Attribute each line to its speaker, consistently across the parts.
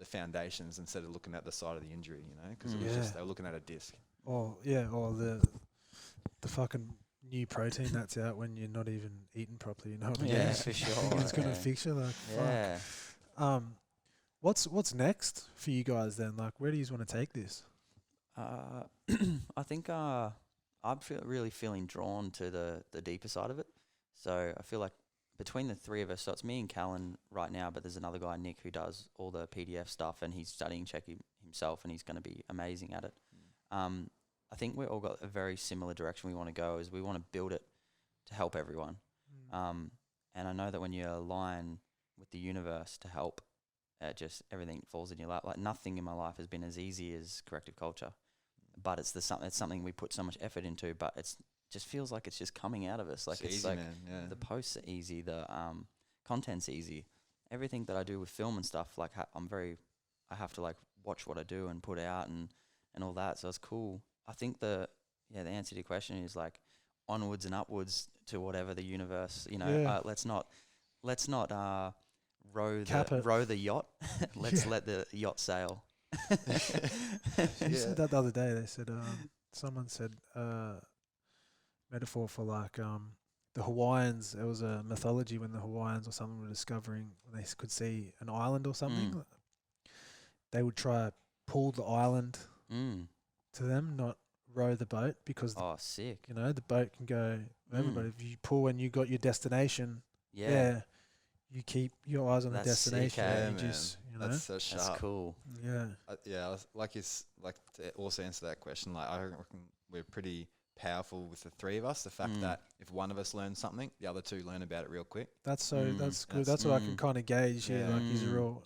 Speaker 1: the foundations instead of looking at the side of the injury, you know, because it was just they were looking at a disc.
Speaker 2: Or the fucking new protein that's out when you're not even eating properly. You know what I mean?
Speaker 3: Yeah, for sure.
Speaker 2: It's gonna fix you. Like,
Speaker 3: Yeah.
Speaker 2: fuck. What's next for you guys then? Like, where do you want to take this?
Speaker 3: I think I'm really feeling drawn to the deeper side of it. So I feel like between the three of us, so it's me and Callan right now, but there's another guy, Nick, who does all the PDF stuff, and he's studying Chek himself, and he's going to be amazing at it. I think we've all got a very similar direction we want to go, is we want to build it to help everyone. And I know that when you align with the universe to help, just everything falls in your lap. Like, nothing in my life has been as easy as Corrective Culture, but it's something we put so much effort into, but it's just feels like it's just coming out of us. Like, it's
Speaker 1: easy,
Speaker 3: like,
Speaker 1: man. Yeah.
Speaker 3: the posts are easy, the content's easy, everything that I do with film and stuff. Like, I have to like watch what I do and put out and all that. So it's cool. I think the answer to your question is like onwards and upwards to whatever the universe. You know,
Speaker 2: Yeah.
Speaker 3: let's not row
Speaker 2: Cap it.
Speaker 3: the yacht. Let's let the yacht sail.
Speaker 2: You said that the other day. They said someone said metaphor for like the Hawaiians. It was a mythology when the Hawaiians or something were discovering when they could see an island or something. They would try to pull the island to them, not row the boat, because
Speaker 3: Sick.
Speaker 2: you know the boat can go over. But if you pull and you got your destination, you keep your eyes on the destination.
Speaker 3: Sick,
Speaker 2: And you
Speaker 1: man.
Speaker 2: just, you know,
Speaker 1: That's so sharp.
Speaker 3: That's cool.
Speaker 2: yeah.
Speaker 1: Like to also answer that question. Like, I reckon we're pretty powerful with the three of us. The fact that if one of us learns something, the other two learn about it real quick.
Speaker 2: That's that's good. That's what I can kind of gauge. Yeah, like he's a real.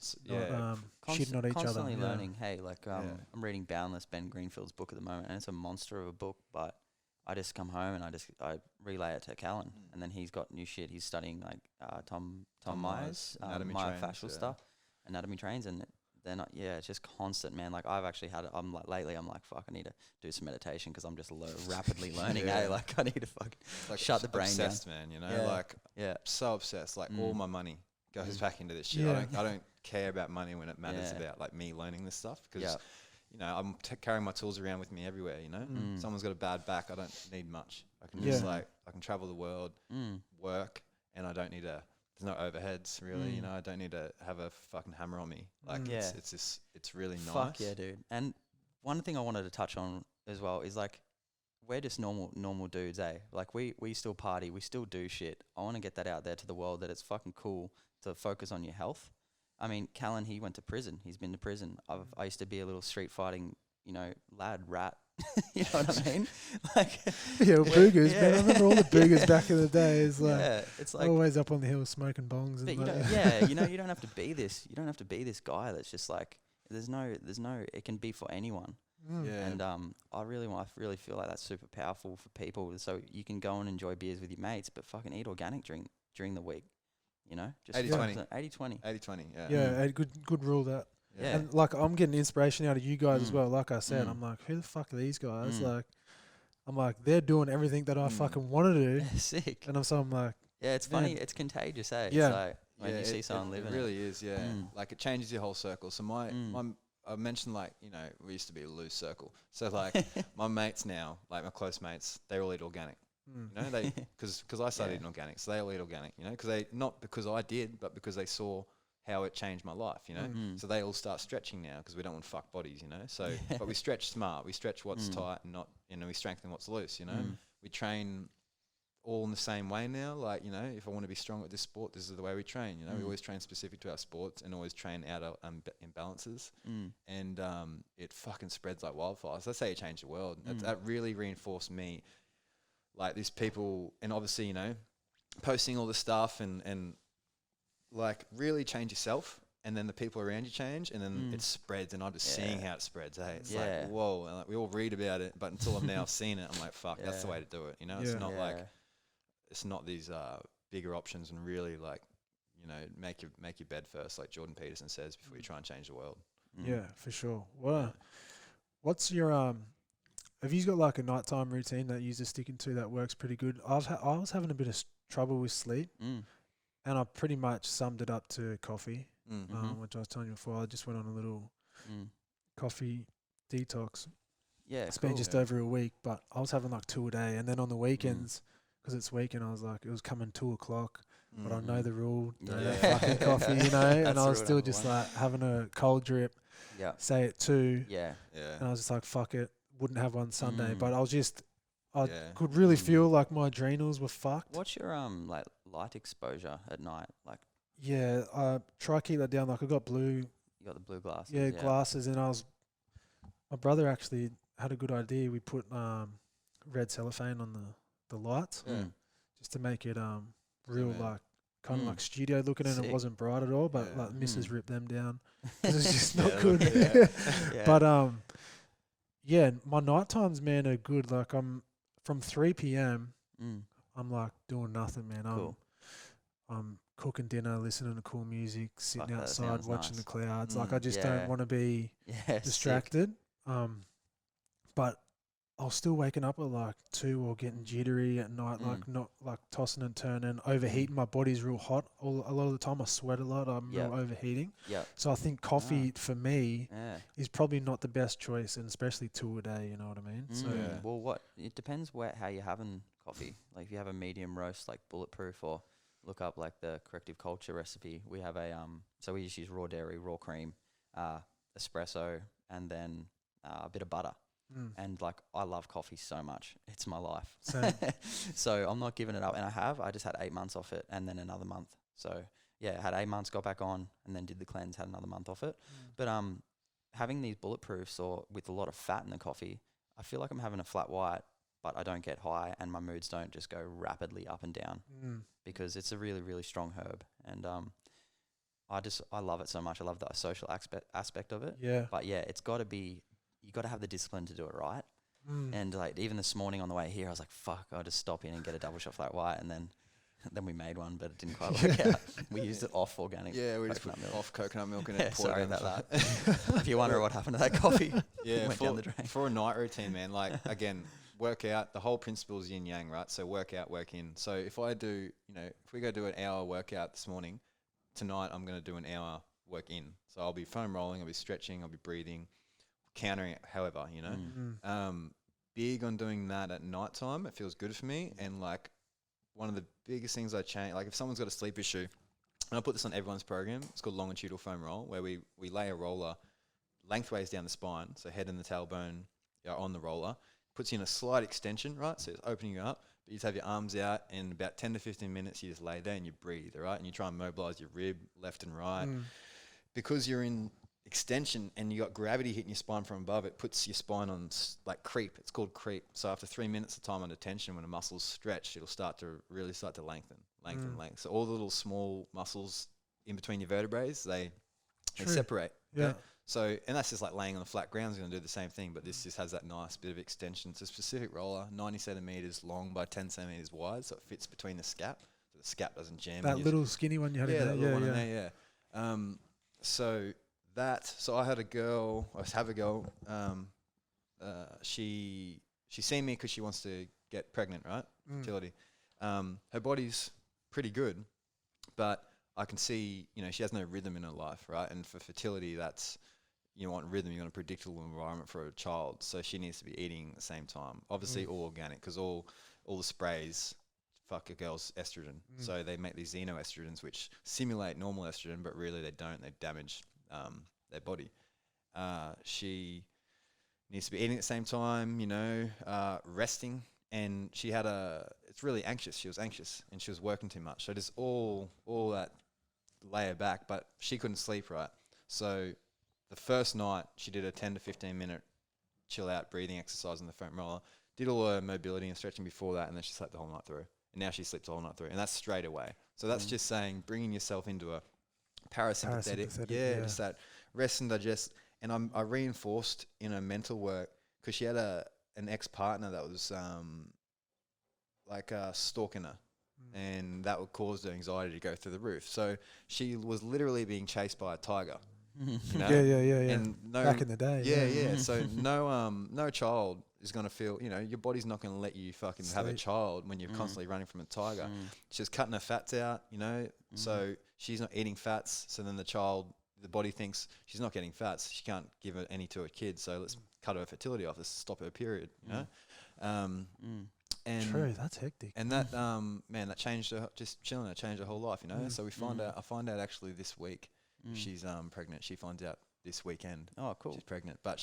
Speaker 2: Shitting on each other.
Speaker 3: Constantly learning. Hey, like I'm reading Boundless, Ben Greenfield's book at the moment, and it's a monster of a book. But I just come home and I relay it to Callan, and then he's got new shit. He's studying like Tom Myers, myofascial stuff, anatomy trains, and they're not. Yeah, it's just constant, man. Like, I've actually had. I'm like lately. I'm like, fuck. I need to do some meditation because I'm just rapidly learning. Hey, like, I need to fucking shut the brain
Speaker 1: obsessed,
Speaker 3: down.
Speaker 1: man. You know, so obsessed. Like, all my money goes back into this shit. I don't care about money when it matters about like me learning this stuff, because you know, I'm carrying my tools around with me everywhere. You know, someone's got a bad back, I don't need much. I can just I can travel the world, work, and I don't need there's no overheads really. You know, I don't need to have a fucking hammer on me. Like, it's really nice.
Speaker 3: Fuck yeah, dude. And one thing I wanted to touch on as well is like, we're just normal dudes, eh? Like, we still party, we still do shit. I want to get that out there to the world, that it's fucking cool to focus on your health. I mean, Callan, he went to prison. He's been to prison. I used to be a little street fighting, you know, rat. You know what I mean? Like,
Speaker 2: boogers, man. I remember all the boogers back in the day. It's like,
Speaker 3: it's like
Speaker 2: always up on the hill smoking bongs.
Speaker 3: But
Speaker 2: And
Speaker 3: you don't, you know, you don't have to be this. You don't have to be this guy that's just like, there's no. It can be for anyone. And I really feel like that's super powerful for people. So you can go and enjoy beers with your mates, but fucking eat organic during the week. You know, just
Speaker 1: 80-20.
Speaker 3: 80-20.
Speaker 1: 80-20,
Speaker 2: a good rule that.
Speaker 3: Yeah.
Speaker 2: And like, I'm getting inspiration out of you guys as well. Like I said, I'm like, who the fuck are these guys? Like, I'm like, they're doing everything that I fucking want to do.
Speaker 3: Sick.
Speaker 2: And I'm like,
Speaker 3: yeah, it's funny. It's contagious, eh?
Speaker 2: Yeah.
Speaker 3: It's like when you see someone living
Speaker 1: it really is, yeah. Like, it changes your whole circle. So I mentioned, like, you know, we used to be a loose circle. So like my mates now, like my close mates, they all eat organic. You know, they because I started eating organic, so they all eat organic. You know, not because I did, but because they saw how it changed my life. You know, so they all start stretching now because we don't want fuck bodies. You know, so but we stretch smart. We stretch what's tight and not, you know, we strengthen what's loose. You know, we train all in the same way now. Like, you know, if I want to be strong at this sport, this is the way we train. You know, we always train specific to our sports and always train out of imbalances. And it fucking spreads like wildfire. So I say it changed the world. That really reinforced me. Like, these people, and obviously, you know, posting all this stuff and like, really change yourself, and then the people around you change, and then it spreads, and I'm just seeing how it spreads. Hey, it's like, whoa, and like, we all read about it, but until I've now seen it, I'm like, fuck, that's the way to do it. You know, it's not like, it's not these bigger options, and really, like, you know, make your bed first, like Jordan Peterson says, before you try and change the world.
Speaker 2: Yeah, for sure. What's your have you got like a nighttime routine that you're sticking to that works pretty good? I was having a bit of trouble with sleep, and I pretty much summed it up to coffee. which I was telling you before. I just went on a little coffee detox.
Speaker 3: Yeah,
Speaker 2: It's been just over a week, but I was having like 2 a day. And then on the weekends, because it's weekend, I was like, it was coming 2 o'clock, but I know the rule, don't have fucking coffee, you know? And I was still just like having a cold drip, say at 2.
Speaker 3: Yeah.
Speaker 2: And I was just like, fuck it, wouldn't have one Sunday. But I was just, I could really feel like my adrenals were fucked.
Speaker 3: What's your like light exposure at night? Like,
Speaker 2: yeah, I try to keep that down. Like I got blue.
Speaker 3: You got the blue glasses.
Speaker 2: Yeah, glasses. And my brother actually had a good idea. We put red cellophane on the lights just to make it real like kind of like studio looking, and it wasn't bright at all. But like Mrs. ripped them down because it's just not good. But my night times, man, are good. Like I'm from 3 p.m. I'm like doing nothing, man. I'm cooking dinner, listening to cool music, sitting outside watching the clouds. Like I just don't want to be distracted. But I was still waking up at like 2 or getting jittery at night, like not like tossing and turning, overheating. My body's real hot. A lot of the time I sweat a lot. I'm real overheating. So I think coffee for me is probably not the best choice, and especially 2 a day, you know what I mean? So
Speaker 3: well, it depends how you're having coffee. Like if you have a medium roast, like Bulletproof, or look up like the Corrective Culture recipe. We have so we just use raw dairy, raw cream, espresso, and then a bit of butter. And like I love coffee so much, it's my life. So I'm not giving it up, and I just had 8 months off it, and then another month. So I had 8 months, got back on, and then did the cleanse, had another month off it. But having these bulletproofs or with a lot of fat in the coffee, I feel like I'm having a flat white, but I don't get high, and my moods don't just go rapidly up and down because it's a really, really strong herb. And I love it so much. I love the social aspect of it. But it's got to be, you got to have the discipline to do it right. And like even this morning on the way here, I was like, fuck, I'll just stop in and get a double shot flat white. And then we made one, but it didn't quite work out. We used it off organic.
Speaker 1: Yeah, we just put off coconut milk and it.
Speaker 3: Sorry about that. If you wonder what happened to that coffee, went down the drain.
Speaker 1: For a night routine, man, like again, work out, the whole principle is yin yang, right? So work out, work in. So if I do, if we go do an hour workout this morning, tonight I'm going to do an hour work in. So I'll be foam rolling, I'll be stretching, I'll be breathing, countering it, however, big on doing that at night time. It feels good for me. And like one of the biggest things I change, like if someone's got a sleep issue, and I put this on everyone's program, it's called longitudinal foam roll, where we lay a roller lengthways down the spine, so head and the tailbone are on the roller, puts you in a slight extension, right? So it's opening you up, but you just have your arms out, and about 10 to 15 minutes you just lay there and you breathe, all right? And you try and mobilize your rib left and right. Because you're in extension and you got gravity hitting your spine from above, it puts your spine on like creep. It's called creep. So after 3 minutes of time under tension, when a muscle's stretched, it'll really start to lengthen. So all the little small muscles in between your vertebrae, they separate. Okay? So, and that's just like laying on the flat ground is going to do the same thing, but this just has that nice bit of extension. It's a specific roller, 90 centimeters long by 10 centimeters wide, so it fits between the scap, so the scap doesn't jam.
Speaker 2: That little skinny one you had in there?
Speaker 1: That little one in there, So I had a girl, she seen me because she wants to get pregnant, right? Fertility. Her body's pretty good, but I can see, she has no rhythm in her life, right? And for fertility, you want rhythm, you want a predictable environment for a child. So she needs to be eating at the same time. Obviously all organic, because all the sprays fuck a girl's estrogen. So they make these xenoestrogens, which simulate normal estrogen, but really they don't. They damage their body. She needs to be eating at the same time, resting. And she had it's really anxious. She was anxious and she was working too much. So just all that lay her back, but she couldn't sleep right. So the first night she did a 10 to 15 minute chill out breathing exercise on the foam roller, did all her mobility and stretching before that, and then she slept the whole night through. And now she sleeps the whole night through. And that's straight away. So that's just saying bringing yourself into a parasympathetic, just that rest and digest. And I reinforced in her mental work because she had an ex-partner that was stalking her, and that would cause her anxiety to go through the roof. So she was literally being chased by a tiger.
Speaker 2: Yeah.
Speaker 1: And
Speaker 2: back in the day.
Speaker 1: So no child is going to feel, your body's not going to let you fucking have a child when you're constantly running from a tiger. She's cutting her fats out, so she's not eating fats. So then the body thinks she's not getting fats. She can't give any to her kid. So let's cut her fertility off. Let's stop her period. You know. And
Speaker 2: True, that's hectic.
Speaker 1: And that man, that changed her. Just chilling, that changed her whole life. You know. So we find out. I find out actually this week. She's pregnant. She finds out this weekend.
Speaker 3: Oh, cool.
Speaker 1: She's pregnant, but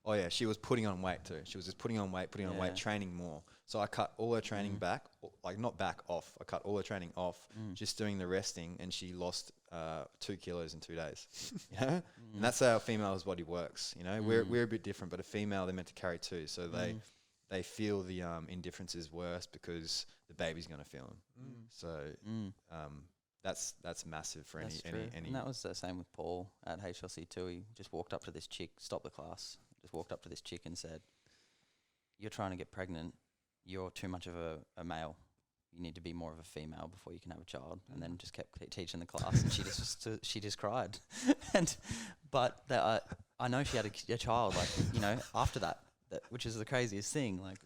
Speaker 1: oh yeah, she was putting on weight too. She was just putting on weight, training more. So I cut all her training back, like not back off. I cut all her training off, just doing the resting, and she lost 2 kilos in 2 days. You know, and that's how a female's body works. You know, we're a bit different, but a female they're meant to carry 2, so they feel the indifference is worse because the baby's gonna feel them. So that's massive for any.
Speaker 3: And that was the same with Paul at HLC too. He just walked up to this chick, stopped the class, just walked up to this chick and said, "You're trying to get pregnant. You're too much of a male. You need to be more of a female before you can have a child." And then just kept teaching the class, and she just cried. But I know she had a child, like, you know, after that. Which is the craziest thing, like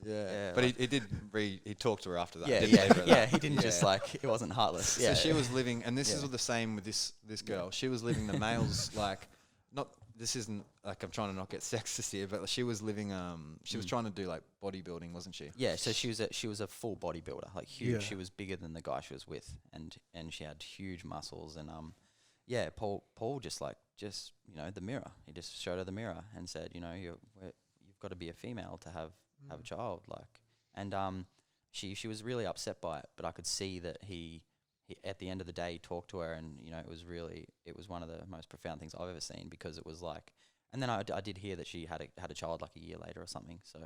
Speaker 1: but like he talked to her after that.
Speaker 3: He didn't just like, it wasn't heartless.
Speaker 1: So she was living, and this is the same with this girl. She was living the males like, not, this isn't like I'm trying to not get sexist here, but she was living she was trying to do like bodybuilding, wasn't she?
Speaker 3: Yeah, so she was a full bodybuilder, like huge. Yeah. She was bigger than the guy she was with, and she had huge muscles, and Paul just you know, the mirror. He just showed her the mirror and said, you know, you've got to be a female to have a child, like, and she was really upset by it, but I could see that he at the end of the day talked to her, and you know, it was one of the most profound things I've ever seen, because it was like, and then I did hear that she had a child like a year later or something, so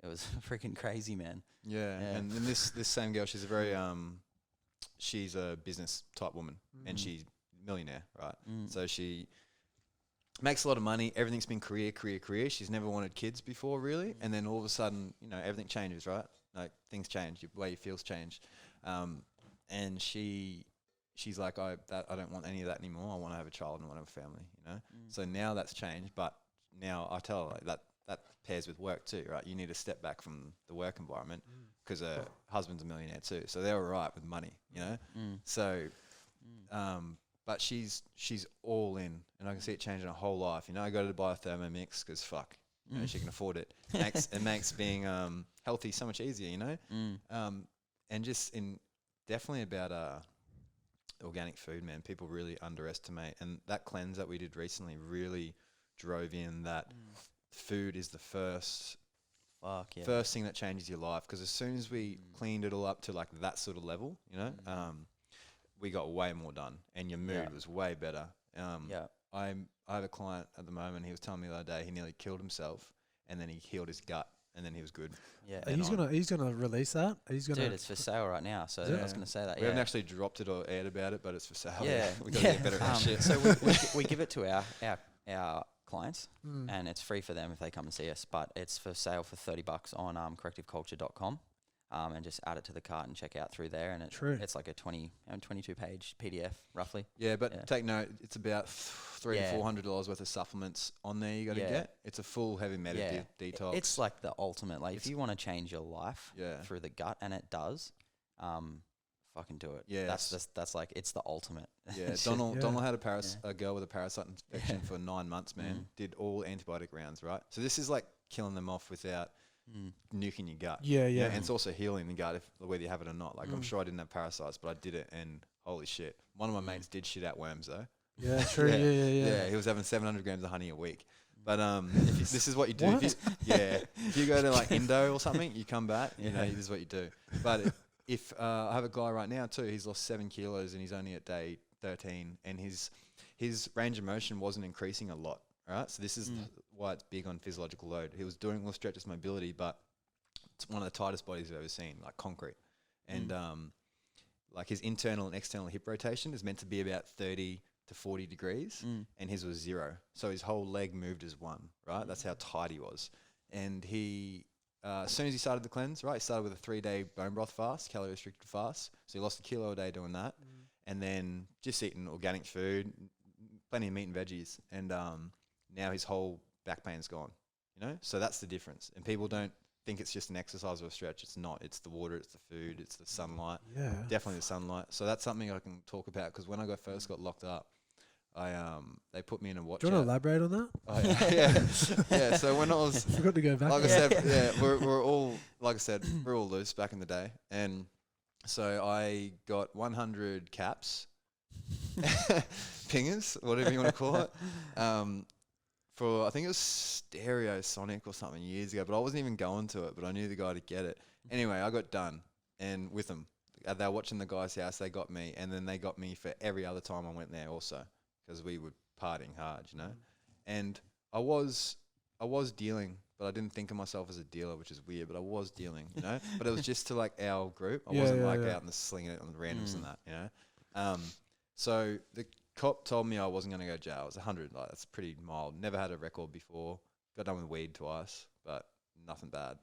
Speaker 3: it was freaking crazy, man. Yeah.
Speaker 1: And then this same girl, she's a very she's a business type woman, and she's a millionaire, right? So she makes a lot of money. Everything's been career. She's never wanted kids before, really. And then all of a sudden, you know, everything changes, right? Like, things change. The way you feels change. And she's like, I don't want any of that anymore. I want to have a child and I want to have a family, you know? So now that's changed. But now I tell her, like, that pairs with work too, right? You need to step back from the work environment, because her husband's a millionaire too. So they're all right with money, you know? So... but she's all in, and I can see it changing her whole life. You know, I got her to buy a Thermomix because fuck, you know, she can afford it. It makes being healthy so much easier, you know. And just definitely about organic food, man. People really underestimate, and that cleanse that we did recently really drove in that food is the first thing that changes your life. Because as soon as we cleaned it all up to like that sort of level, you know, we got way more done, and your mood was way better. I have a client at the moment. He was telling me the other day he nearly killed himself, and then he healed his gut, and then he was good.
Speaker 2: Yeah, he's gonna release that.
Speaker 3: Dude, it's for sale right now. So I was gonna say that.
Speaker 1: We haven't actually dropped it or aired about it, but it's for sale.
Speaker 3: Yeah,
Speaker 1: we gotta get better at that shit.
Speaker 3: So we give it to our clients, and it's free for them if they come and see us. But it's for sale for $30 on correctiveculture.com. And just add it to the cart and check out through there. And it's like a 22-page PDF, roughly.
Speaker 1: Yeah, but take note, it's about $300 to $400 worth of supplements on there you got to get. It's a full heavy metal detox.
Speaker 3: It's like the ultimate. Like, if you want to change your life through the gut, and it does, fucking do it. Yeah, that's like, it's the ultimate.
Speaker 1: Yeah, Donald had a girl with a parasite infection for 9 months, man. Did all antibiotic rounds, right? So this is like killing them off without nuking your gut.
Speaker 2: Yeah.
Speaker 1: And it's also healing the gut, whether you have it or not. Like, I'm sure I didn't have parasites, but I did it, and holy shit. One of my mates did shit out worms, though.
Speaker 2: Yeah, true. Yeah.
Speaker 1: He was having 700 grams of honey a week. But this is what you do. If you go to like Indo or something, you come back, you know, this is what you do. But if I have a guy right now too, he's lost 7 kilos and he's only at day 13, and his range of motion wasn't increasing a lot. Right, so this is why it's big on physiological load. He was doing all stretches mobility, but it's one of the tightest bodies I've ever seen, like concrete. And like his internal and external hip rotation is meant to be about 30 to 40 degrees, and his was 0. So his whole leg moved as 1, right? That's how tight he was. And he, as soon as he started the cleanse, right, he started with a 3-day bone broth fast, calorie restricted fast. So he lost 1 kilo a day doing that. And then just eating organic food, plenty of meat and veggies. And now his whole back pain's gone, you know? So that's the difference. And people don't think it's just an exercise or a stretch. It's not. It's the water, it's the food, it's the sunlight.
Speaker 2: Yeah.
Speaker 1: Definitely the sunlight. So that's something I can talk about, because when I first got locked up, they put me in a watch.
Speaker 2: Do you want to elaborate on that?
Speaker 1: Oh, yeah. So when I was,
Speaker 2: Forgot to go back.
Speaker 1: like I said, we're all, like I said, we're all loose back in the day, and so I got 100 caps, pingers, whatever you want to call it, for I think it was Stereo Sonic or something years ago, but I wasn't even going to it, but I knew the guy to get it. Anyway, I got done, and with them, they were watching the guy's house. They got me, and then they got me for every other time I went there also, because we were partying hard, you know. And I was dealing, but I didn't think of myself as a dealer, which is weird. But I was dealing, you know. But it was just to like our group. I wasn't out and slinging it on the randoms and that, you know. So the cop told me I wasn't going to go to jail. It was 100. Like, that's pretty mild. Never had a record before. Got done with weed twice, but nothing bad.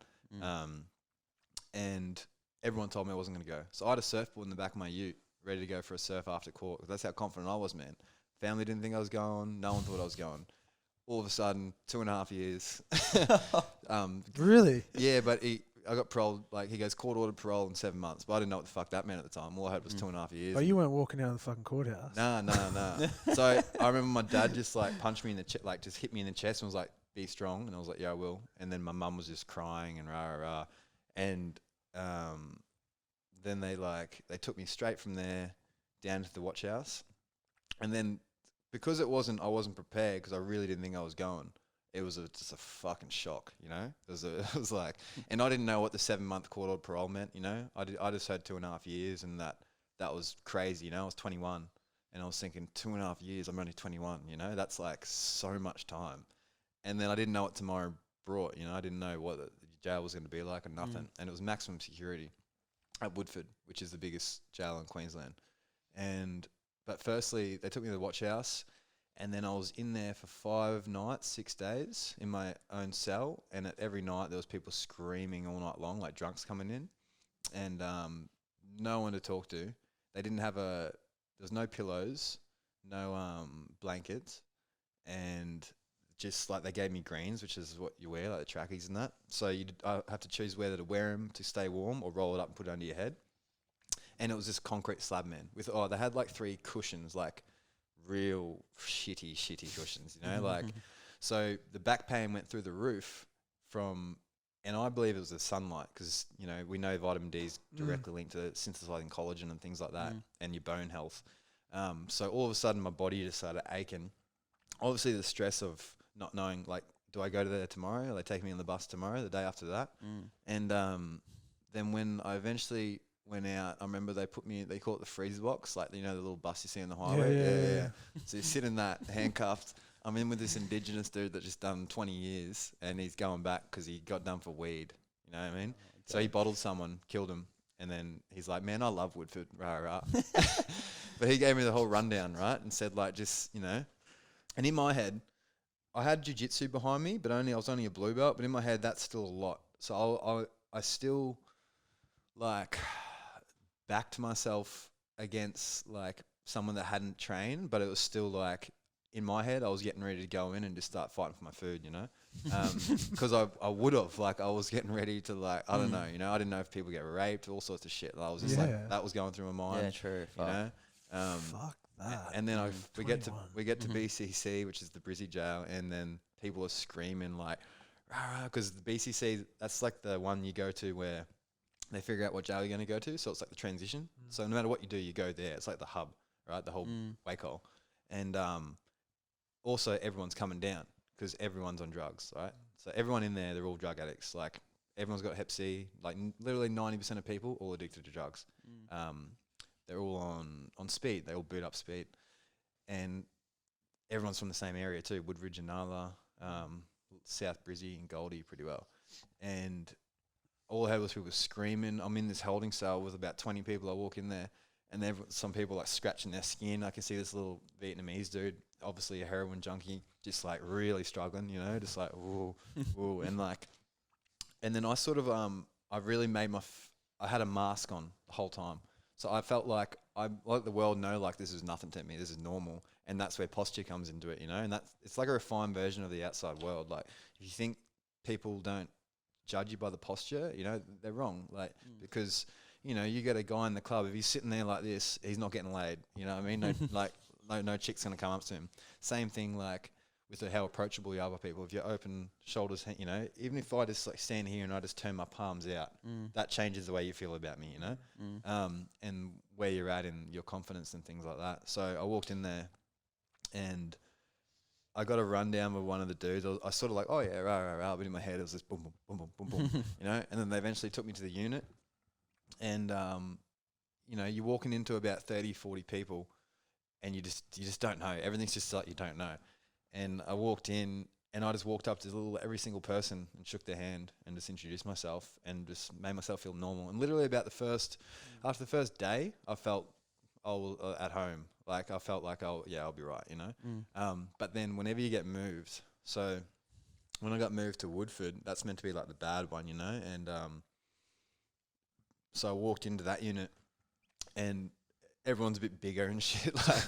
Speaker 1: And everyone told me I wasn't going to go. So I had a surfboard in the back of my ute, ready to go for a surf after court. That's how confident I was, man. Family didn't think I was going. No one thought I was going. All of a sudden, 2.5 years.
Speaker 2: Really?
Speaker 1: Yeah, but I got paroled. Like, he goes, court ordered parole in 7 months. But I didn't know what the fuck that meant at the time. All I heard was 2.5 years.
Speaker 2: Oh, you weren't walking down the fucking courthouse?
Speaker 1: Nah. So I remember my dad just like punched me in the chest, like just hit me in the chest and was like, be strong. And I was like, yeah, I will. And then my mum was just crying and rah. And then they took me straight from there down to the watch house. And then because I wasn't prepared, because I really didn't think I was going. It was just a fucking shock, you know. It was like, and I didn't know what the 7-month court order parole meant, you know. I just had 2.5 years, and that was crazy, you know. I was 21, and I was thinking 2.5 years. I'm only 21, you know. That's like so much time. And then I didn't know what tomorrow brought, you know. I didn't know what the jail was going to be like or nothing. And it was maximum security at Woodford, which is the biggest jail in Queensland. But firstly, they took me to the watch house, and then I was in there for 5 nights, 6 days in my own cell. And at every night there was people screaming all night long, like drunks coming in, and no one to talk to. They didn't have there was no pillows, no blankets, and just like they gave me greens, which is what you wear, like the trackies and that. So I have to choose whether to wear them to stay warm or roll it up and put it under your head. And it was this concrete slab, man. They had like 3 cushions, like real shitty cushions, you know, like. So the back pain went through the roof and I believe it was the sunlight, because, you know, we know vitamin D is directly linked to synthesizing collagen and things like that, and your bone health. So all of a sudden my body just started aching. Obviously the stress of not knowing, like, do I go to there tomorrow? Are they taking me on the bus tomorrow, the day after that? And then when I eventually went out, I remember they call it the freezer box, like, you know, the little bus you see on the highway. Yeah. So you sit in that, handcuffed. I'm in with this Indigenous dude that just done 20 years, and he's going back because he got done for weed. You know what I mean? Oh, so he bottled someone, killed him, and then he's like, man, I love Woodford, rah. But he gave me the whole rundown, right? And said, like, just, you know. And in my head, I had jiu-jitsu behind me, but I was only a blue belt. But in my head, that's still a lot. So I still, like, backed myself against, like, someone that hadn't trained, but it was still, like, in my head, I was getting ready to go in and just start fighting for my food, you know? Because I would have, like, I was getting ready to, like, I don't know, you know? I didn't know if people get raped, all sorts of shit. I was just like, that was going through my mind.
Speaker 3: Yeah, true.
Speaker 1: You know?
Speaker 2: Fuck that.
Speaker 1: And then we get to BCC, which is the Brizzy jail, and then people are screaming, like, rah, because the BCC, that's like the one you go to where they figure out what jail you're going to go to. So it's like the transition. So no matter what you do, you go there. It's like the hub, right? The whole wake hole. And also everyone's coming down because everyone's on drugs, right? So everyone in there, they're all drug addicts. Like, everyone's got Hep C. Like, literally 90% of people all addicted to drugs. They're all on speed. They all boot up speed. And everyone's from the same area too, Woodridge and Nala, South Brizzy and Goldie pretty well. And all I heard was people screaming. I'm in this holding cell with about 20 people. I walk in there, and some people like scratching their skin. I can see this little Vietnamese dude, obviously a heroin junkie, just like really struggling, you know, just like, ooh, and like, and then I sort of, I really made I had a mask on the whole time. So I felt like I let the world know, like, this is nothing to me, this is normal. And that's where posture comes into it, you know, and it's like a refined version of the outside world. Like, if you think people don't judge you by the posture, you know, they're wrong. Like, because, you know, you get a guy in the club, if he's sitting there like this, he's not getting laid. You know what I mean? No chick's going to come up to him. Same thing, like, with how approachable you are by people. If you're open shoulders, you know, even if I just like stand here and I just turn my palms out, that changes the way you feel about me, you know, and where you're at in your confidence and things like that. So I walked in there and I got a rundown with one of the dudes. I sort of like, oh yeah, rah, but in my head it was just boom, boom, boom, boom, boom, boom, you know, and then they eventually took me to the unit and, you know, you're walking into about 30, 40 people and you just don't know. Everything's just like you don't know. And I walked in and I just walked up to every single person and shook their hand and just introduced myself and just made myself feel normal. And literally about after the first day, I felt at home. Like I felt like, I'll be right, you know? But then whenever you get moved, so when I got moved to Woodford, that's meant to be like the bad one, you know? And so I walked into that unit and everyone's a bit bigger and shit. Like,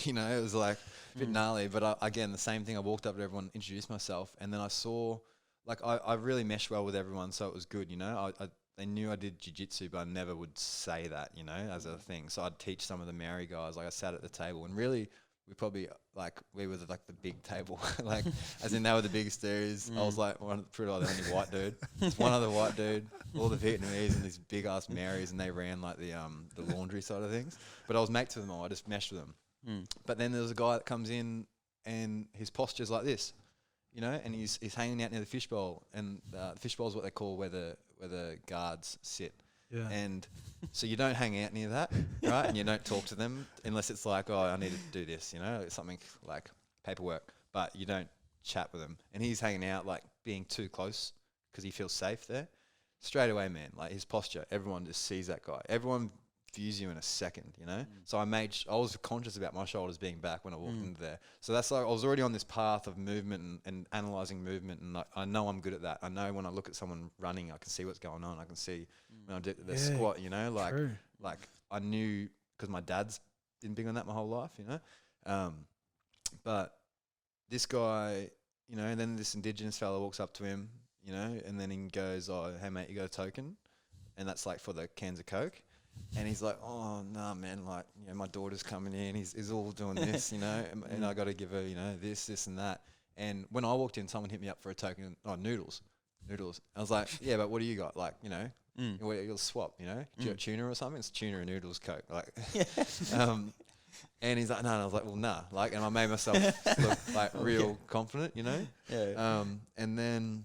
Speaker 1: you know, it was like a bit gnarly. But again, the same thing. I walked up to everyone, introduced myself, and then I saw, like, I really meshed well with everyone, so it was good, you know. They knew I did jiu-jitsu, but I never would say that, you know, as a thing. So I'd teach some of the Maori guys. Like, I sat at the table, and really, we were the big table, like, as in they were the biggest dudes. I was like pretty like the only white dude. One other white dude, all the Vietnamese and these big ass Maoris, and they ran like the laundry side of things. But I was mates with them all. I just meshed with them. But then there was a guy that comes in, and his posture's like this, you know, and he's hanging out near the fishbowl, and the fishbowl is what they call where the guards sit. Yeah. And so you don't hang out near that, right? And you don't talk to them unless it's like, oh, I need to do this, you know, something like paperwork. But you don't chat with them. And he's hanging out, like, being too close because he feels safe there. Straight away, man, like, his posture, everyone just sees that guy. Everyone views you in a second, you know? So I was conscious about my shoulders being back when I walked into there. So that's like, I was already on this path of movement and analysing movement, and like, I know I'm good at that. I know when I look at someone running, I can see what's going on. I can see when I do the squat, you know? Like I knew, because my dad's been big on that my whole life, you know? But this guy, you know, and then this Indigenous fella walks up to him, you know, and then he goes, oh, hey mate, you got a token? And that's like for the cans of Coke. And he's like, oh, nah, man, like, you know, my daughter's coming in. He's all doing this, you know, and I got to give her, you know, this and that. And when I walked in, someone hit me up for a token. Oh, noodles. I was like, yeah, but what do you got? Like, you know, you'll swap, you know. Do you got tuna or something? It's tuna and noodles, Coke. Like, and he's like, no. And I was like, well, nah. Like, and I made myself look like real confident, you know. Yeah. And then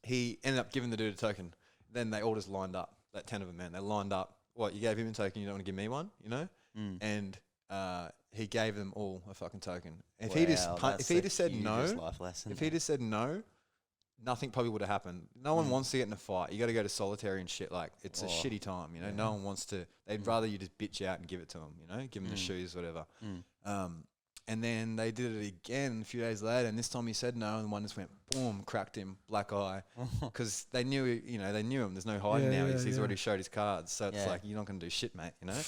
Speaker 1: he ended up giving the dude a token. Then they all just lined up. That 10 of them, man, they lined up. What, you gave him a token, you don't want to give me one, you know? And he gave them all a fucking token. If he just said no, nothing probably would have happened. No one wants to get in a fight. You got to go to solitary and shit. Like, it's a shitty time, you know? Yeah. No one wants to. They'd rather you just bitch out and give it to them, you know? Give them the shoes, whatever. And then they did it again a few days later, and this time he said no, and one just went, boom, cracked him, black eye. Because they knew, you know, they knew him. There's no hiding now. He's already showed his cards. So it's like, you're not going to do shit, mate, you know?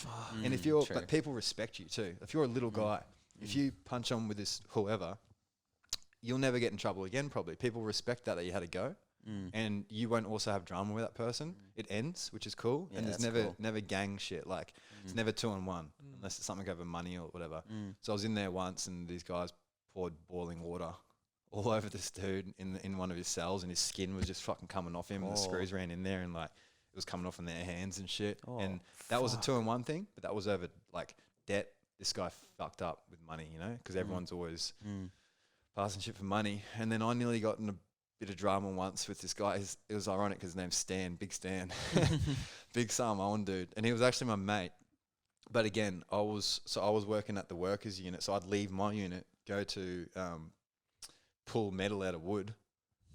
Speaker 1: And if you're, but people respect you too. If you're a little guy, if you punch on with this whoever, you'll never get in trouble again, probably. People respect that you had a go. And you won't also have drama with that person. It ends, which is cool. Yeah, and there's never gang shit. Like, it's never 2-on-1 unless it's something over money or whatever. So I was in there once, and these guys poured boiling water all over this dude in one of his cells, and his skin was just fucking coming off him, and the screws ran in there, and like it was coming off in their hands and shit. And that was a 2-on-1 thing, but that was over like debt. This guy fucked up with money, you know, because everyone's always passing shit for money. And then I nearly got in a bit of drama once with this guy. It was ironic because his name's Stan, Big Stan, big Samoan dude, and he was actually my mate. But again, I was working at the workers unit, so I'd leave my unit, go to pull metal out of wood.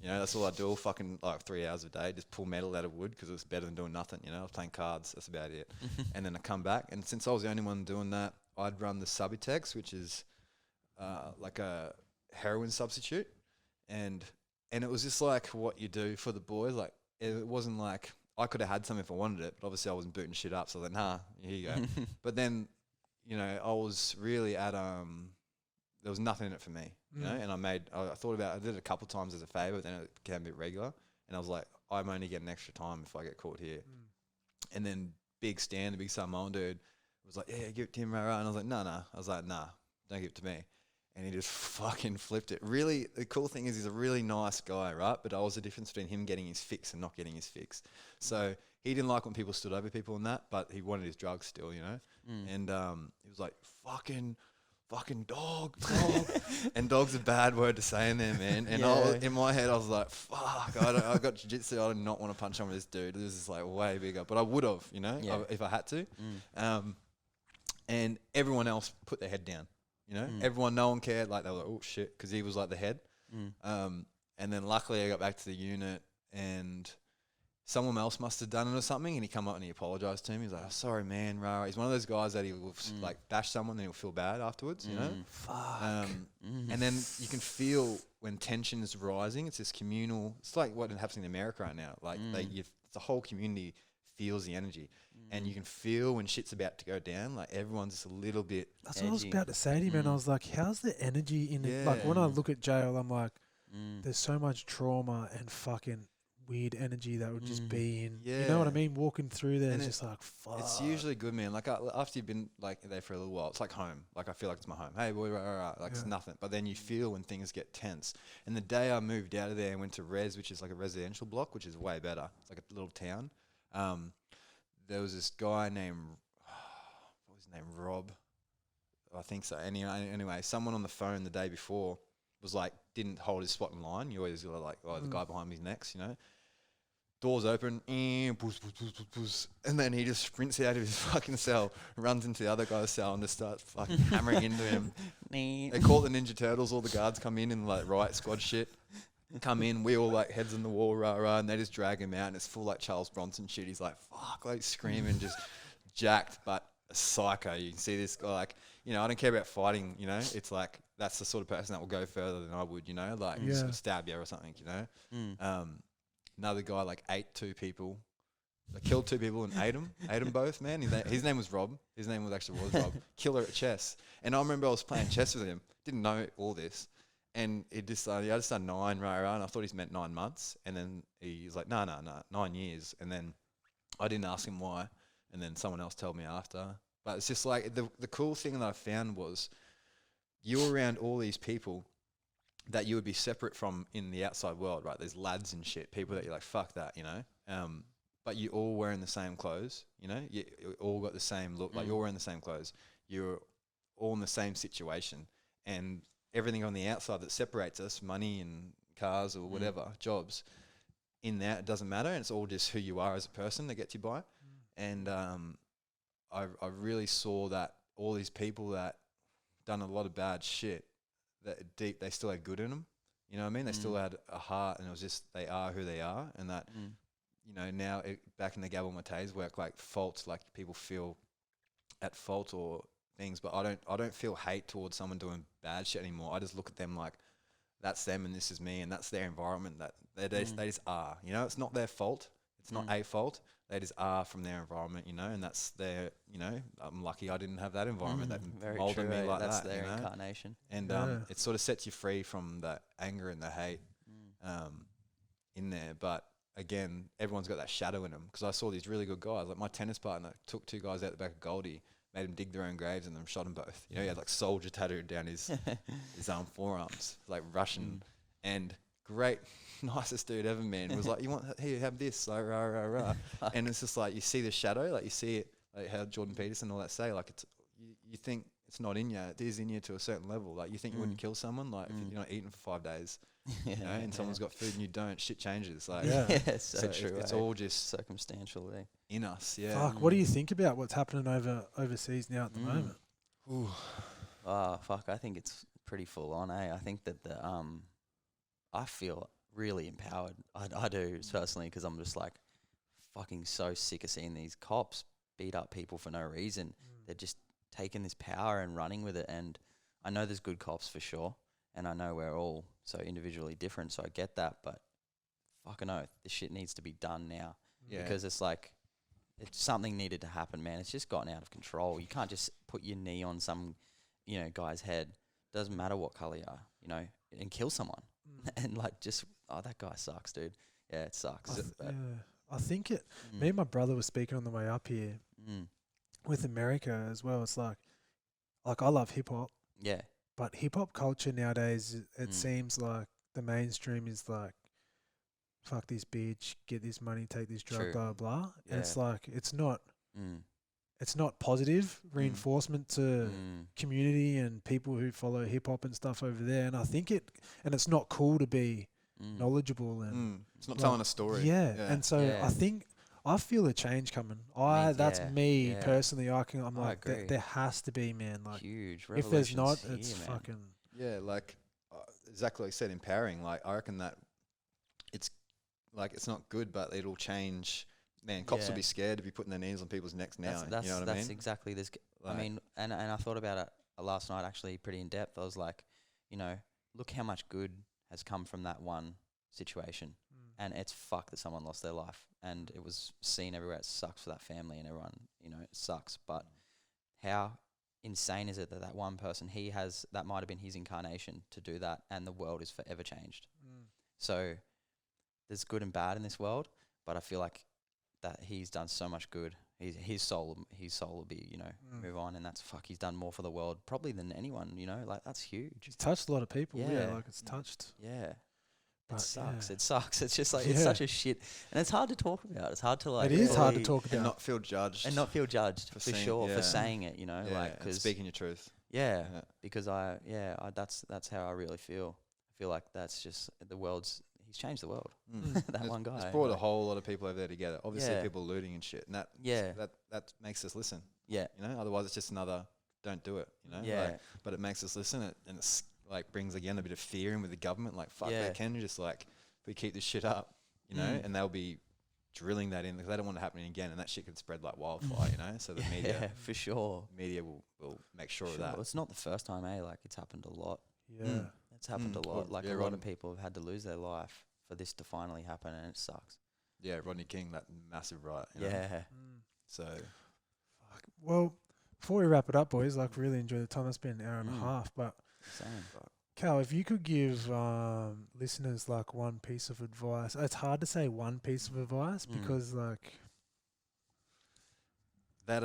Speaker 1: You know, that's all I do, all fucking like 3 hours a day, just pull metal out of wood because it was better than doing nothing. You know, I was playing cards, that's about it. And then I come back, and since I was the only one doing that, I'd run the Subutex, which is like a heroin substitute, and it was just like what you do for the boys. Like, it wasn't like I could have had some if I wanted it, but obviously I wasn't booting shit up. So then, here you go. But then, you know, I was really at there was nothing in it for me, you know. And I did it a couple of times as a favour, but then it became a bit regular. And I was like, I'm only getting extra time if I get caught here. And then Big Stan, the big Samoan dude, was like, yeah, give it to him, rah, rah. And I was like, no. I was like, nah, don't give it to me. And he just fucking flipped it. Really, the cool thing is he's a really nice guy, right? But I was the difference between him getting his fix and not getting his fix. So he didn't like when people stood over people and that, but he wanted his drugs still, you know? And he was like, fucking dog. And dog's a bad word to say in there, man. And in my head, I was like, fuck, I got jiu-jitsu. I did not want to punch on with this dude. This is like way bigger. But I would have, you know, if I had to. And everyone else put their head down. You know, no one cared. Like, they were like, oh, shit, because he was like the head. And then luckily I got back to the unit and someone else must have done it or something. And he come up and he apologized to him. He's like, oh, sorry, man. Rah. He's one of those guys that he will like bash someone and he'll feel bad afterwards, you know?
Speaker 2: Fuck.
Speaker 1: And then you can feel when tension is rising. It's this communal. It's like what happens in America right now. Like the whole community feels the energy. And you can feel when shit's about to go down, like everyone's just a little bit
Speaker 2: That's
Speaker 1: edgy.
Speaker 2: what I was about to say to you, man. I was like, how's the energy in it? Like, when I look at jail, I'm like, there's so much trauma and fucking weird energy that would just be in. You know what I mean? Walking through there, it's just like, fuck.
Speaker 1: It's usually good, man. Like, after you've been like there for a little while, it's like home. Like, I feel like it's my home. Hey, boy, like it's nothing. But then you feel when things get tense. And the day I moved out of there and went to Res, which is like a residential block, which is way better. It's like a little town. There was this guy named, what was his name, Rob? I think so. Anyway, someone on the phone the day before was like, didn't hold his spot in line. You always got like, oh, the guy behind me's next, you know. Doors open, and then he just sprints out of his fucking cell, runs into the other guy's cell and just starts fucking hammering into him. They call it the Ninja Turtles. All the guards come in and like riot squad shit. Come in, we all like heads on the wall, rah, and they just drag him out, and it's full like Charles Bronson shit. He's like, fuck, like screaming, just jacked, but a psycho. You can see this guy, like, you know, I don't care about fighting, you know, it's like, that's the sort of person that will go further than I would, you know, like sort of stab you or something, you know. Another guy like ate 2 people, like killed 2 people and ate them both, man. His name was Rob. His name was Rob. Killer at chess. And I remember I was playing chess with him, didn't know all this. And it just I just done 9, rah, and I thought he's meant 9 months. And then he's like, no, 9 years. And then I didn't ask him why. And then someone else told me after. But it's just like, the cool thing that I found was you're around all these people that you would be separate from in the outside world, right? There's lads and shit, people that you're like, fuck that, you know? But you all wearing the same clothes, you know? You all got the same look, like you're wearing the same clothes. You're all in the same situation. And everything on the outside that separates us, money and cars or whatever, jobs, in that it doesn't matter, and it's all just who you are as a person that gets you by. And I really saw that all these people that done a lot of bad shit, that deep, they still had good in them. You know what I mean? They still had a heart, and it was just they are who they are, and that you know now back in the Gabble Mate's work, like faults, like people feel at fault or things, but I don't feel hate towards someone doing bad shit anymore. I just look at them like that's them and this is me, and that's their environment, that they just are, you know. It's not their fault, it's not a fault, they just are from their environment, you know, and that's their, you know, I'm lucky I didn't have that environment that molded me like
Speaker 3: that's
Speaker 1: that.
Speaker 3: Their
Speaker 1: you know?
Speaker 3: incarnation.
Speaker 1: And it sort of sets you free from the anger and the hate in there. But again, everyone's got that shadow in them, because I saw these really good guys, like my tennis partner took 2 guys out the back of Goldie, made them dig their own graves and then shot them both. You know, he had like soldier tattooed down his forearms, like Russian. And great, nicest dude ever, man. Was like, you want, here, have this, like, rah, rah, rah. And it's just like, you see the shadow, like you see it, like how Jordan Peterson and all that say, like it's, you think it's not in you, it is in you to a certain level. Like you think you wouldn't kill someone, like if you're not eating for 5 days, you know, and someone's got food and you don't, shit changes. Like,
Speaker 3: so true.
Speaker 1: It's all just
Speaker 3: circumstantial there.
Speaker 1: In us,
Speaker 2: Fuck, what do you think about what's happening overseas now at the moment?
Speaker 3: Ooh. Oh, fuck, I think it's pretty full on, eh? I think that I feel really empowered. I do personally, because I'm just like fucking so sick of seeing these cops beat up people for no reason. They're just taking this power and running with it. And I know there's good cops for sure, and I know we're all so individually different, so I get that. But fucking oath, this shit needs to be done now, because it's like something needed to happen, man. It's just gotten out of control. You can't just put your knee on some, you know, guy's head. Doesn't matter what color you are, you know, and kill someone. And like just, oh, that guy sucks, dude. Yeah, it sucks.
Speaker 2: I think it. Me and my brother were speaking on the way up here with America as well. It's like I love hip hop.
Speaker 3: Yeah.
Speaker 2: But hip hop culture nowadays, it seems like the mainstream is like, fuck this bitch, get this money, take this drug, blah blah.
Speaker 3: Yeah.
Speaker 2: And it's like it's not positive reinforcement to community and people who follow hip hop and stuff over there. And I think it's not cool to be knowledgeable and
Speaker 1: it's not telling a story.
Speaker 2: Yeah. And so I feel a change coming. That's me personally. I'm like, there has to be, man. Like,
Speaker 3: huge.
Speaker 2: If there's not, it's fucking.
Speaker 1: Yeah, like exactly like you said, empowering. Like I reckon that it's like it's not good, but it'll change. Man, cops will be scared to be putting their knees on people's necks now. You know what I mean?
Speaker 3: That's exactly this. Like, I mean, and I thought about it last night actually pretty in depth. I was like, look how much good has come from that one situation. And it's fucked that someone lost their life. And it was seen everywhere. It sucks for that family and everyone, it sucks. But how insane is it that one person, that might have been his incarnation to do that, and the world is forever changed. So there's good and bad in this world, but I feel like that he's done so much good. His soul will be, move on, and he's done more for the world probably than anyone, like that's huge.
Speaker 2: It's touched a lot of people, like it's touched.
Speaker 3: Yeah. It sucks. It sucks. It's just like it's such a shit, and it's hard to talk about. It's hard to like.
Speaker 2: It is hard to talk about
Speaker 1: and not feel judged.
Speaker 3: For sure for saying it. Like cause
Speaker 1: speaking your truth.
Speaker 3: Yeah, because that's how I really feel. I feel like that's just he's changed the world. That one guy.
Speaker 1: It's brought a whole lot of people over there together. Obviously, people looting and shit, and that makes us listen.
Speaker 3: Yeah,
Speaker 1: otherwise it's just another don't do it. But it makes us listen, and it's. Like brings again a bit of fear in with the government. Like fuck, they can just like if we keep this shit up, and they'll be drilling that in because they don't want it happening again, and that shit could spread like wildfire, So the media,
Speaker 3: for sure,
Speaker 1: media will make sure of that.
Speaker 3: Well, it's not the first time, Like it's happened a lot.
Speaker 2: Yeah,
Speaker 3: it's happened a lot. Like a lot of people have had to lose their life for this to finally happen, and it sucks.
Speaker 1: Yeah, Rodney King, that massive riot. So,
Speaker 2: well, before we wrap it up, boys, like really enjoy the time. It's been an hour and a half, but.
Speaker 3: Same.
Speaker 2: Cal, if you could give listeners like one piece of advice, it's hard to say one piece of advice because like
Speaker 1: that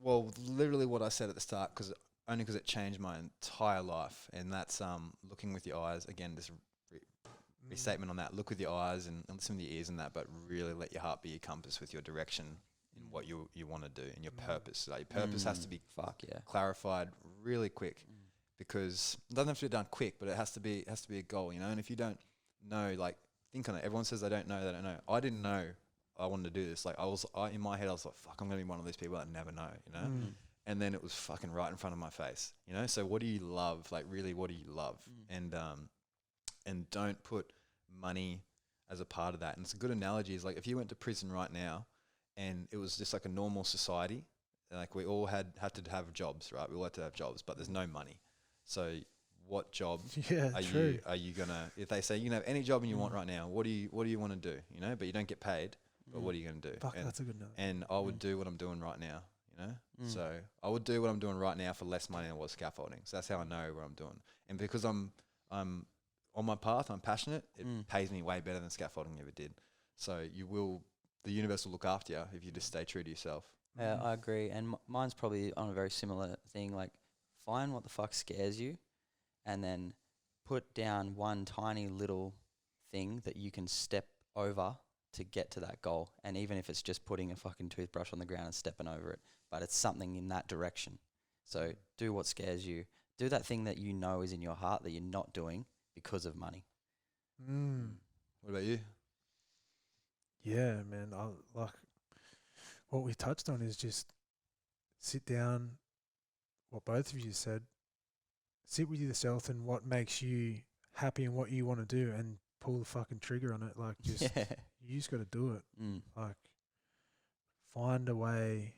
Speaker 1: well, literally what I said at the start, because it changed my entire life, and that's looking with your eyes. Again, this restatement on that: look with your eyes and listen with your ears and that, but really let your heart be your compass with your direction in what you want to do and your purpose. Like your purpose has to be clarified really quick. Because it doesn't have to be done quick, but it has to be a goal, And if you don't know, like think on it. Everyone says they don't know. I didn't know I wanted to do this. Like in my head, I was like, fuck, I'm gonna be one of these people that never know, And then it was fucking right in front of my face, So what do you love? Like really, what do you love? And don't put money as a part of that. And it's a good analogy is like if you went to prison right now, and it was just like a normal society, like we all had to have jobs, right? We all had to have jobs, but there's no money. So what job are you gonna, if they say you can have any job you want right now, what do you want to do? But you don't get paid, but what are you gonna do?
Speaker 2: Fuck, that's a good note.
Speaker 1: And I would do what I'm doing right now, So I would do what I'm doing right now for less money than it was scaffolding. So that's how I know what I'm doing. And because I'm on my path, I'm passionate, it pays me way better than scaffolding ever did. So the universe will look after you if you just stay true to yourself.
Speaker 3: Yeah, I agree. And mine's probably on a very similar thing, like find what the fuck scares you and then put down one tiny little thing that you can step over to get to that goal. And even if it's just putting a fucking toothbrush on the ground and stepping over it, but it's something in that direction. So do what scares you. Do that thing that you know is in your heart that you're not doing because of money.
Speaker 1: What about you?
Speaker 2: Yeah, man. I like what we touched on is just sit down. What both of you said, sit with yourself and what makes you happy and what you want to do, and pull the fucking trigger on it. Like, just you just got to do it. Like, find a way,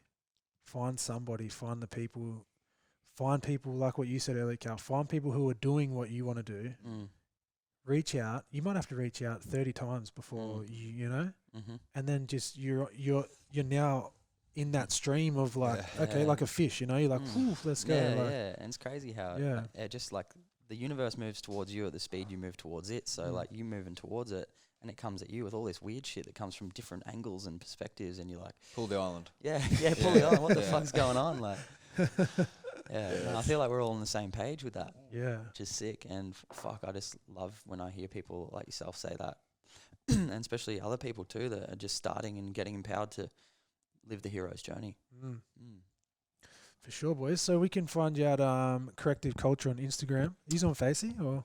Speaker 2: find somebody, find people like what you said earlier, Cal. Find people who are doing what you want to do. Reach out. You might have to reach out 30 times before and then just you're now in that stream of like, like a fish, you're like, let's go.
Speaker 3: And it's crazy how it just like the universe moves towards you at the speed you move towards it. So like you moving towards it, and it comes at you with all this weird shit that comes from different angles and perspectives, and you're like,
Speaker 1: pull the island.
Speaker 3: Pull the island. What the fuck's going on? Like, and I feel like we're all on the same page with that.
Speaker 2: Yeah.
Speaker 3: Which is sick. And fuck, I just love when I hear people like yourself say that, and especially other people too that are just starting and getting empowered to live the hero's journey.
Speaker 2: For sure, boys. So we can find you at Corrective Culture on Instagram. He's on Facey or?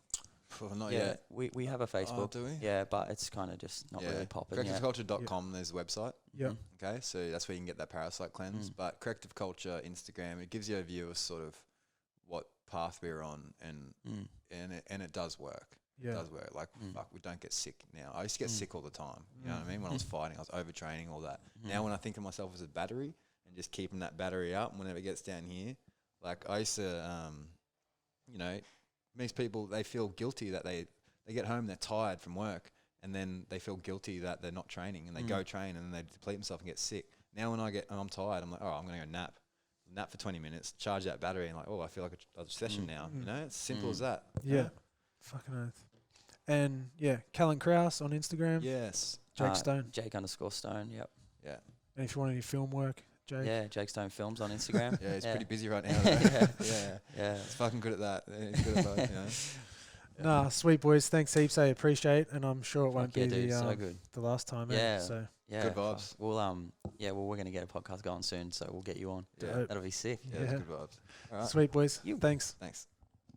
Speaker 1: Not yet.
Speaker 3: We have a Facebook.
Speaker 1: Oh, do we?
Speaker 3: Yeah, but it's kind of just not really popping.
Speaker 1: Correctiveculture.com, there's a website.
Speaker 2: Yep.
Speaker 1: Okay, so that's where you can get that parasite cleanse. But Corrective Culture Instagram, it gives you a view of sort of what path we're on, and it does work.
Speaker 2: Yeah.
Speaker 1: It does work. Like, fuck, we don't get sick now. I used to get sick all the time. You know what I mean? When I was fighting, I was overtraining, all that. Now when I think of myself as a battery and just keeping that battery up whenever it gets down here, like I used to, most people, they feel guilty that they get home, they're tired from work, and then they feel guilty that they're not training, and they go train, and then they deplete themselves and get sick. Now when I'm tired, I'm like, oh, I'm going to go nap for 20 minutes, charge that battery, and like, oh, I feel like a session now. You know, it's simple as that.
Speaker 2: Yeah. Fucking oath. And yeah, Callan Krause on Instagram.
Speaker 1: Yes.
Speaker 2: Jake Stone.
Speaker 3: Jake_Stone. Yep.
Speaker 1: Yeah.
Speaker 2: And if you want any film work, Jake.
Speaker 3: Yeah, Jake Stone Films on Instagram.
Speaker 1: Yeah, he's pretty busy right now. Yeah. He's fucking good at that. He's good at both, you know. Yeah.
Speaker 2: Nah, sweet boys. Thanks heaps. I appreciate, and I'm sure it won't be
Speaker 3: the
Speaker 2: last time.
Speaker 3: Yeah.
Speaker 2: So
Speaker 3: yeah,
Speaker 1: good vibes.
Speaker 3: Well, we're gonna get a podcast going soon, so we'll get you on.
Speaker 2: Dope.
Speaker 3: That'll be sick.
Speaker 1: Yeah, good vibes. All right.
Speaker 2: Sweet boys. Thanks.
Speaker 1: Thanks.